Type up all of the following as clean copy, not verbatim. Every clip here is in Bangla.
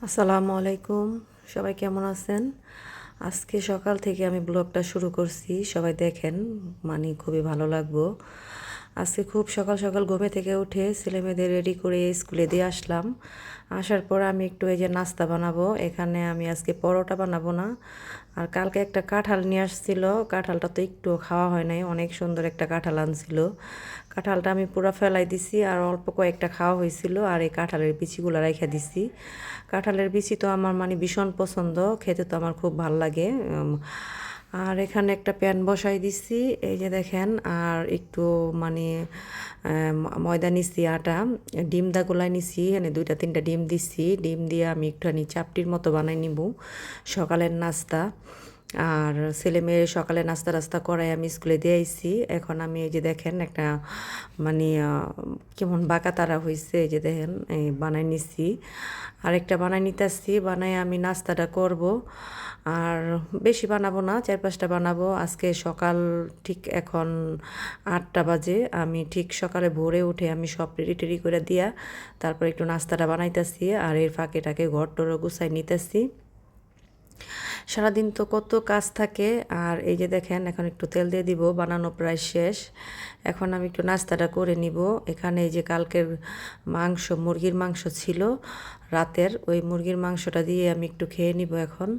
আসসালামু আলাইকুম। সবাই কেমন আছেন? আজকে সকাল থেকে আমি ব্লগটা শুরু করছি, সবাই দেখেন, খুবই ভালো লাগবো। আজকে খুব সকাল সকাল ঘুমে থেকে উঠে ছেলেমেয়েদের রেডি করে স্কুলে দিয়ে আসলাম। আসার পর আমি একটু এই যে নাস্তা বানাবো। এখানে আমি আজকে পরোটা বানাবো না, আর কালকে একটা কাঁঠাল নিয়ে আসছিল। কাঁঠালটা তো একটু খাওয়া হয় নাই, অনেক সুন্দর একটা কাঁঠাল আনছিল। কাঁঠালটা আমি পুরো ফেলাই দিছি, আর অল্প কয়েকটা খাওয়া হয়েছিল, আর এই কাঁঠালের বিচিগুলো রাইখা দিছি। কাঁঠালের বিচি তো আমার ভীষণ পছন্দ, খেতে তো আমার খুব ভাল লাগে। আর এখানে একটা প্যান বসাই দিছি, এই যে দেখেন। আর একটু ময়দা নিছি, আটা, ডিম দা গোলাই নিছি, এখানে 2-3টা ডিম দিছি। ডিম দিয়ে আমি একটুখানি চাপটির মতো বানাই নিব সকালের নাস্তা। আর ছেলে মেয়ে সকালে নাস্তা টাস্তা করাই আমি স্কুলে দিয়ে আইছি। এখন আমি এই যে দেখেন একটা মানে কেমন বাঁকা তারা হয়েছে, এই যে দেখেন এই বানাই নিছি। আরেকটা বানাই নিতেছি, বানাই আমি নাস্তাটা করব। আর বেশি বানাবো না, 4-5টা বানাবো আজকে। সকাল ঠিক এখন 8টা বাজে। আমি ঠিক সকালে ভোরে উঠে আমি সব রেডি টেডি করে দিয়া তারপর একটু নাস্তাটা বানাইতেছি, আর এর ফাঁকে ঘর টরও গুছাই নিতেছি। সারাদিন তো কত কাজ থাকে। আর এই যে দেখেন এখন একটু তেল দিয়ে দিব, বানানো প্রায় শেষ। এখন আমি একটু নাস্তাটা করে নিব। এখানে এই যে কালকের মুরগির মাংস ছিল রাতের, ওই মুরগির মাংসটা দিয়ে আমি একটু খেয়ে নিব এখন।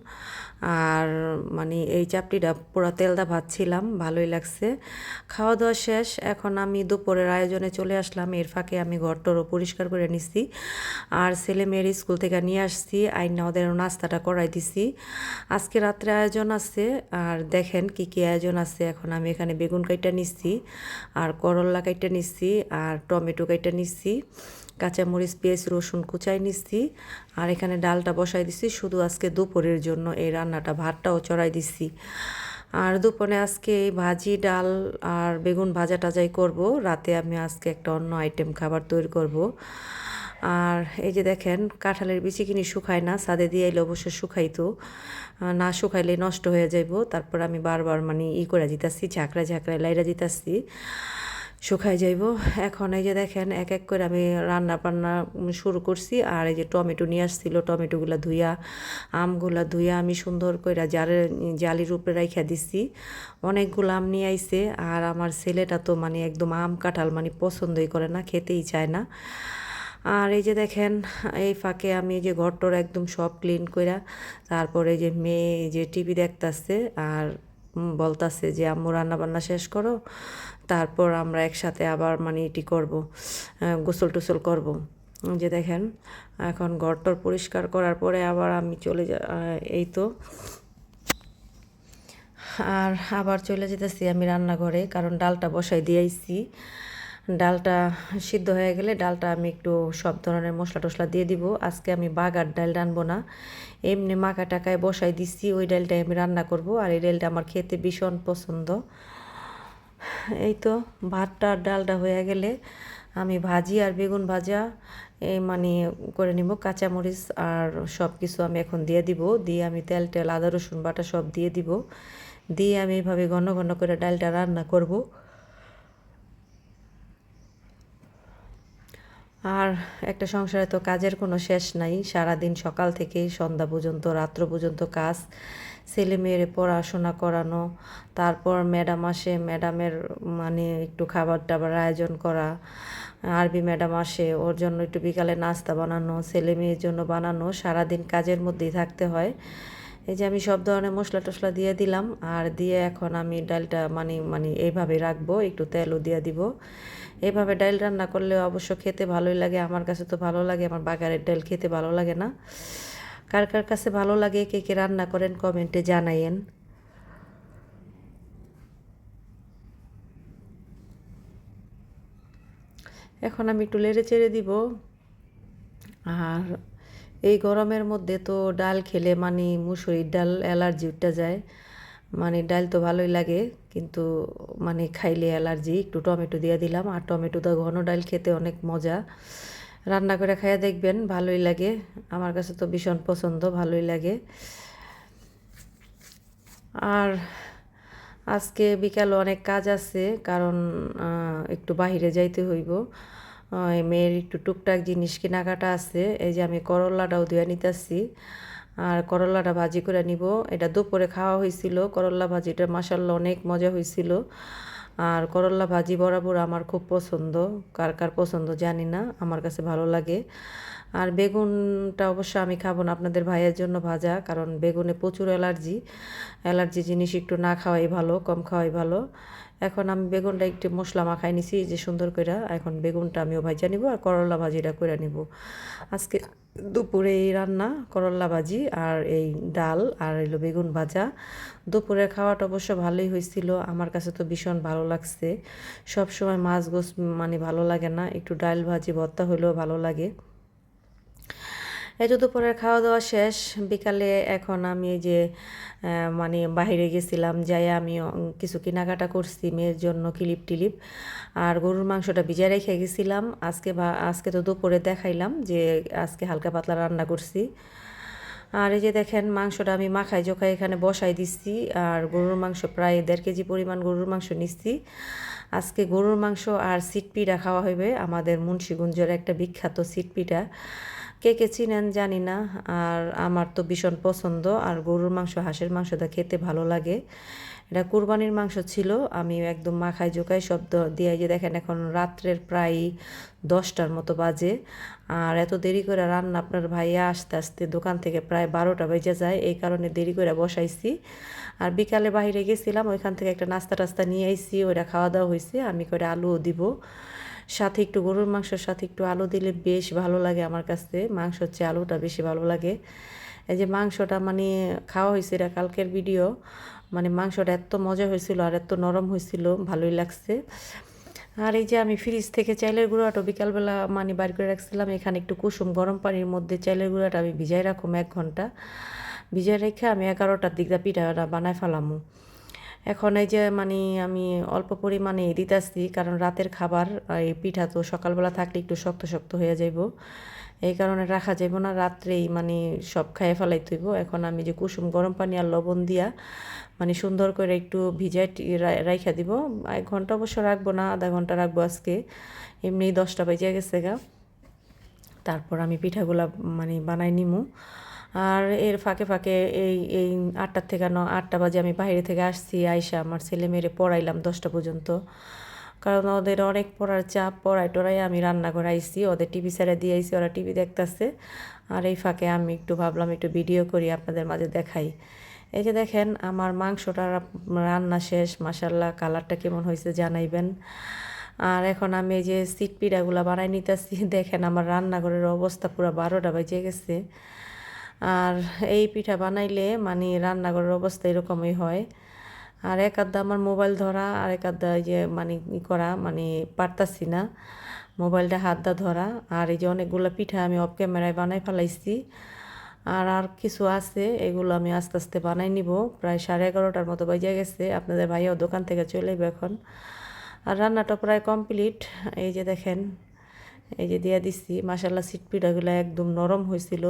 আর এই চাপটিটা পুরো তেলদা ভাত ছিলাম, ভালোই লাগছে। খাওয়া দাওয়া শেষ, এখন আমি দুপুরের আয়োজনে চলে আসলাম। এর ফাঁকে আমি ঘরটরও পরিষ্কার করে নিছি, আর ছেলে মেয়ের স্কুল থেকে নিয়ে আসছি, আইনা ওদের নাস্তাটা করাই দিছি। আজকে রাত্রে আয়োজন আছে, আর দেখেন কি কি আয়োজন আছে। এখন আমি এখানে বেগুন কাইটা নিচ্ছি, আর করল্লা কাইটা নিচ্ছি, আর টমেটো কাইটা নিচ্ছি, কাঁচামরিচ পেঁয়াজ রসুন কুচাই নিচ্ছি। আর এখানে ডালটা বসাই দিছি শুধু আজকে দুপুরের জন্য, এই রান্নাটা ভাতটাও চড়াই দিছি। আর দুপুরে আজকে এই ভাজি ডাল আর বেগুন ভাজা টাজাই করব। রাতে আমি আজকে একটা অন্য আইটেম খাবার তৈরি করব। আর এই যে দেখেন কাঁঠালের বিচি কিনি শুকায় না, ছাদে দিয়ে এলে অবশ্য শুকাইতো, না শুকাইলে নষ্ট হয়ে যাইব। তারপর আমি বারবার করে দিতেছি, ঝাঁকড়ায় লাইরা দিতেছি, শুকাই যাইব। এখন এই যে দেখেন এক এক করে আমি রান্না বান্না শুরু করছি। আর এই যে টমেটো নিয়ে আসছিল, টমেটোগুলা ধুইয়া, আমগুলা ধুইয়া আমি সুন্দর করে জালির উপরে রাইখা দিছি। অনেকগুলো আম নিয়ে আইছে, আর আমার ছেলেটা তো একদম আম কাঁঠাল পছন্দই করে না, খেতেই চায় না। আর এই যে দেখেন এই ফাঁকে আমি এই যে ঘরটর একদম সব ক্লিন কইরা, তারপরে এই যে মেয়ে এই যে টিভি দেখতাছে, আর বলতাছে যে আম্মু রান্না বান্না শেষ করো, তারপর আমরা একসাথে আবার এটি করবো, গোসল টোসল করবো। যে দেখেন এখন ঘরটর পরিষ্কার করার পরে আবার আমি চলে এই তো আর আবার চলে যেতেছি আমি রান্নাঘরে, কারণ ডালটা বসাই দিয়েছি। ডালটা সিদ্ধ হয়ে গেলে ডালটা আমি একটু সব ধরনের মশলা টশলা দিয়ে দিব। আজকে আমি বাগার ডাল রানবো না, এমনি মাখা টাকায় বসাই দিচ্ছি, ওই ডালটাই আমি রান্না করব। আর এই ডালটা আমার খেতে ভীষণ পছন্দ। এই তো ভাতটা আর ডালটা হয়ে গেলে আমি ভাজি আর বেগুন ভাজা এই করে নিব। কাঁচামরিচ আর সব কিছু আমি এখন দিয়ে দিব, দিয়ে আমি তেল টেল আদা রসুন বাটা সব দিয়ে দিব, দিয়ে আমি এইভাবে ঘন ঘন করে ডালটা রান্না করব। আর একটা সংসারে তো কাজের কোনো শেষ নাই, সারাদিন সকাল থেকে সন্ধ্যা পর্যন্ত রাত্র পর্যন্ত কাজ। ছেলে মেয়ের পড়াশোনা করানো, তারপর ম্যাডাম আসে, ম্যাডামের একটু খাবার টাবার আয়োজন করা। আরবি ম্যাডাম আসে, ওর জন্য একটু বিকালে নাস্তা বানানো, ছেলে মেয়ের জন্য বানানো, সারাদিন কাজের মধ্যেই থাকতে হয়। এই যে আমি সব ধরনের মশলা টশলা দিয়ে দিলাম, আর দিয়ে এখন আমি ডালটা এইভাবে রাখবো, একটু তেলও দিয়ে দিব। এভাবে ডাল রান্না করলে অবশ্য খেতে ভালোই লাগে, আমার কাছে তো ভালো লাগে। আমার বাগারের ডাল খেতে ভালো লাগে না? কার কার কাছে ভালো লাগে, কে কে রান্না করেন কমেন্টে জানাইয়েন। এখন আমি একটু লেড়ে চেড়ে দিব। আর এই গরমের মধ্যে তো ডাল খেলে মুসুরির ডাল অ্যালার্জি উঠে যায়। ডাল তো ভালোই লাগে, কিন্তু খাইলে অ্যালার্জি। একটু টমেটো দিয়ে দিলাম, আর টমেটোটা ঘন ডাল খেতে অনেক মজা। রান্না করে খাইয়া দেখবেন, ভালোই লাগে। আমার কাছে তো ভীষণ পছন্দ, ভালোই লাগে। আর আজকে বিকালে অনেক কাজ আছে, কারণ একটু বাহিরে যাইতে হইব। মেয়ের একটু টুকটাক জিনিস কেনাকাটা আছে। এই যে আমি করল্লাটাও ধুয়ে নিতেছি আর করল্লাটা ভাজি করে নিব। এটা দুপুরে খাওয়া হয়েছিল করল্লা ভাজিটা, মাশাআল্লাহ অনেক মজা হয়েছিল। আর করল্লা ভাজি বরাবর আমার খুব পছন্দ, কার কার পছন্দ জানি না, আমার কাছে ভালো লাগে। আর বেগুনটা অবশ্য আমি খাবো না, আপনাদের ভাইয়ের জন্য ভাজা, কারণ বেগুনে প্রচুর অ্যালার্জি। অ্যালার্জি জিনিস একটু না খাওয়াই ভালো, কম খাওয়াই ভালো। এখন আমি বেগুনটা একটু মশলা মাখাই নিছি যে সুন্দর করে, এখন বেগুনটা আমিও ভাজা নিব আর করলা ভাজিটা করে নিব। আজকে দুপুরে এই রান্না, করলা ভাজি আর এই ডাল আর এলো বেগুন ভাজা। দুপুরের খাওয়াটা অবশ্য ভালোই হয়েছিল, আমার কাছে তো ভীষণ ভালো লাগছে। সব সময় মাছ গোছ মানে ভালো লাগে না, একটু ডাল ভাজি ভর্তা হলেও ভালো লাগে। এই তো দুপুরের খাওয়া দাওয়া শেষ, বিকালে এখন আমি এই যে মানে বাইরে গেছিলাম, যাই আমি কিছু কেনাকাটা করছি মেয়ের জন্য, ক্লিপ টিলিপ। আর গরুর মাংসটা ভিজায় রেখে গেছিলাম আজকে তো দুপুরে দেখাইলাম যে আজকে হালকা পাতলা রান্না করছি। আর এই যে দেখেন মাংসটা আমি মাখাই জোখাই এখানে বসাই দিচ্ছি। আর গরুর মাংস প্রায় 1.5 কেজি পরিমাণ গরুর মাংস নিচ্ছি। আজকে গরুর মাংস আর সিটপিঠা খাওয়া হবে, আমাদের মুন্সিগঞ্জের একটা বিখ্যাত সিটপিঠা। কে কে চিনেন জানি না, আর আমার তো ভীষণ পছন্দ। আর গরুর মাংস হাঁসের মাংসটা খেতে ভালো লাগে। এটা কুরবানির মাংস ছিল, আমি একদম মাখাই জোকাই শব্দ দিয়ে যে দেখেন এখন রাত্রের প্রায় 10টার মতো বাজে। আর এত দেরি করে রান্না, আপনার ভাইয়া আস্তে আস্তে দোকান থেকে প্রায় 12টা বেজে যায়, এই কারণে দেরি করে বসাইছি। আর বিকালে বাইরে গেছিলাম, ওইখান থেকে একটা নাস্তা টাস্তা নিয়ে আইছি, ওইটা খাওয়া দাওয়া হয়েছে। আমি করে আলুও দিব, সাথে একটু গরুর মাংসের সাথে একটু আলু দিলে বেশ ভালো লাগে আমার কাছে, মাংস হচ্ছে আলুটা বেশি ভালো লাগে। এই যে মাংসটা মানে খাওয়া হয়েছে, এটা কালকের ভিডিও, মানে মাংসটা এত মজা হয়েছিল আর এত নরম হয়েছিল, ভালোই লাগছে। আর এই যে আমি ফ্রিজ থেকে চাইলের গুঁড়াটা বিকালবেলা মানে বার করে রাখছিলাম, এখানে একটু কুসুম গরম পানির মধ্যে চাইলের গুঁড়াটা আমি ভিজাই রাখুম 1 ঘন্টা। ভিজাই রেখে আমি 11টার দিকটা পিঠাটা বানায় ফেলামু। এখন এই যে মানে আমি অল্প পরিমাণে দিতেছি, কারণ রাতের খাবার এই পিঠা তো সকালবেলা থাকলে একটু শক্ত শক্ত হয়ে যাইব, এই কারণে রাখা যাইব না, রাত্রেই মানে সব খাইয়ে ফেলাই তুইব। এখন আমি যে কুসুম গরম পানি আর লবণ দিয়া মানে সুন্দর করে একটু ভিজাই রাইখা দিব। 1 ঘন্টা অবশ্য রাখবো না, আধা ঘন্টা রাখবো আজকে, এমনি 10টা বেজে গেছে গা। তারপর আমি পিঠাগুলা মানে বানাই নিমু। আর এর ফাঁকে ফাঁকে এই এই 8টার থেকে 8টা বাজে আমি বাইরে থেকে আসছি, আইসা আমার ছেলে মেয়েরে পড়াইলাম 10টা পর্যন্ত, কারণ ওদের অনেক পড়ার চাপ, পড়াই টড়াই আমি রান্নাঘরে আইসি, ওদের টিভি ছেড়ে দিয়ে আইসি, ওরা টিভি দেখতেছে। আর এই ফাঁকে আমি একটু ভাবলাম একটু ভিডিও করি আপনাদের মাঝে দেখাই। এই যে দেখেন আমার মাংসটা রান্না শেষ, মাশাল্লাহ কালারটা কেমন হয়েছে জানাইবেন। আর এখন আমি এই যে সিট পিঠাগুলো বানাই নিতেছি, দেখেন আমার রান্নাঘরের অবস্থা পুরো 12টা বেজে গেছে। আর এই পিঠা বানাইলে মানে রান্নাঘরের অবস্থা এরকমই হয়। আর এক আধা আমার মোবাইল ধরা, আর এক আধা এই যে মানে ই করা মানে পারতাছি না, মোবাইলটা হাত দা ধরা। আর এই যে অনেকগুলো পিঠা আমি অফ ক্যামেরায় বানাই ফেলাইছি, আর আর কিছু আছে, এগুলো আমি আস্তে আস্তে বানাই নিব। প্রায় 11:30টার মতো বেজে গেছে, আপনাদের ভাইয়াও দোকান থেকে চলে যাবে এখন। আর রান্নাটা প্রায় কমপ্লিট। এই যে দেখেন, এই যে দিয়া দিচ্ছি, মাসাল্লাহ সিট পিঠাগুলো একদম নরম হয়েছিল,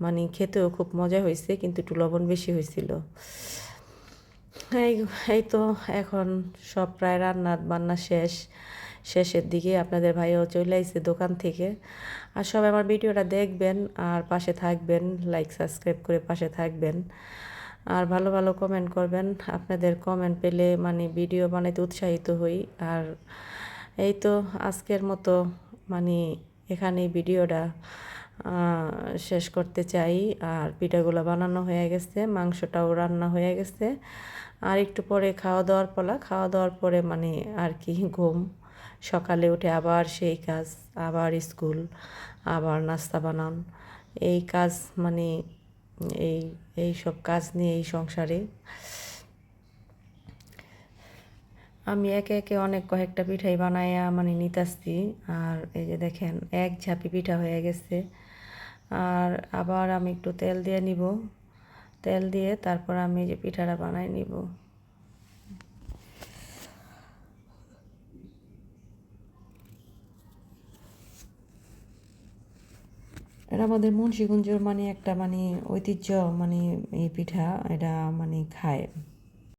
মানে খেতেও খুব মজা হয়েছে, কিন্তু একটু লবণ বেশি হয়েছিল। এই এই তো এখন সব প্রায় রান্না বান্না শেষের দিকে, আপনাদের ভাইও চলে আসছে দোকান থেকে। আর সবাই আমার ভিডিওটা দেখবেন আর পাশে থাকবেন, লাইক সাবস্ক্রাইব করে পাশে থাকবেন, আর ভালো ভালো কমেন্ট করবেন, আপনাদের কমেন্ট পেলে মানে ভিডিও বানাইতে উৎসাহিত হই। আর এই তো আজকের মতো মানে এখানেই ভিডিওটা শেষ করতে চাই। আর পিঠাগুলো বানানো হয়ে গেছে, মাংসটাও রান্না হয়ে গেছে, আর একটু পরে খাওয়া দাওয়ার পালা, খাওয়া দাওয়ার পরে মানে আর কি ঘুম। সকালে উঠে আবার সেই কাজ, আবার স্কুল, আবার নাস্তা বানান, এই কাজ মানে এই এই সব কাজ নিয়ে এই সংসারে আমি একে একে অনেক কয়েকটা পিঠাই বানাইয়া মানে নিতাছি। আর এই যে দেখেন এক ঝাঁপি পিঠা হয়ে গেছে। আর আবার আমি একটু তেল দিয়ে নিব, তেল দিয়ে তারপর আমি এই যে পিঠাটা বানাই নিব। এটা আমাদের মুন্সিগঞ্জের মানে একটা মানে ঐতিহ্য, মানে এই পিঠা এটা মানে খায়।